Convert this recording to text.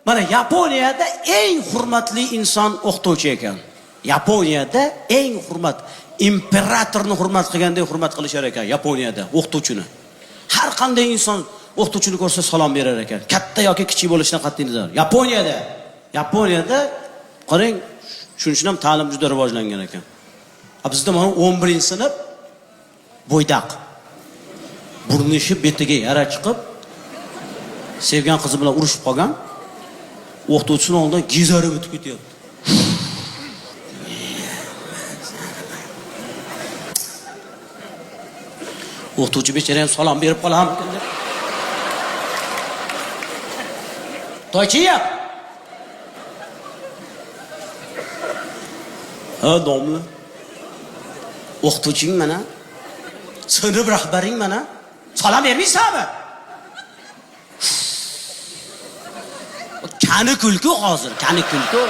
Mana Yaponiyada eng hurmatli inson o'qituvchi ekan. Yaponiyada eng hurmat, imperatorni hurmat qilganday hurmat qilishar ekan Yaponiyada o'qituvchini. Har qanday inson o'qituvchini ko'rsa salom berar ekan. Katta yoki kichik bo'lishidan qat'iy nazar. Yaponiyada qarang, shuning uchun ham ta'lim juda rivojlangan ekan. Bizda mana 11-sinf bo'ydaq. Burnishi betiga yara chiqib, sevgan qizi bilan urushib qolgan. O'qituvchining oldidan gizarib o'tib ketyapti. O'qituvchi bechara ham salom berib qolarmikin deb. To'ychiyap. Ha, domla. O'qituvching mana, sinf rahbaring mana, salom bermaysanmi? Kani kulku hozir, kani kulku.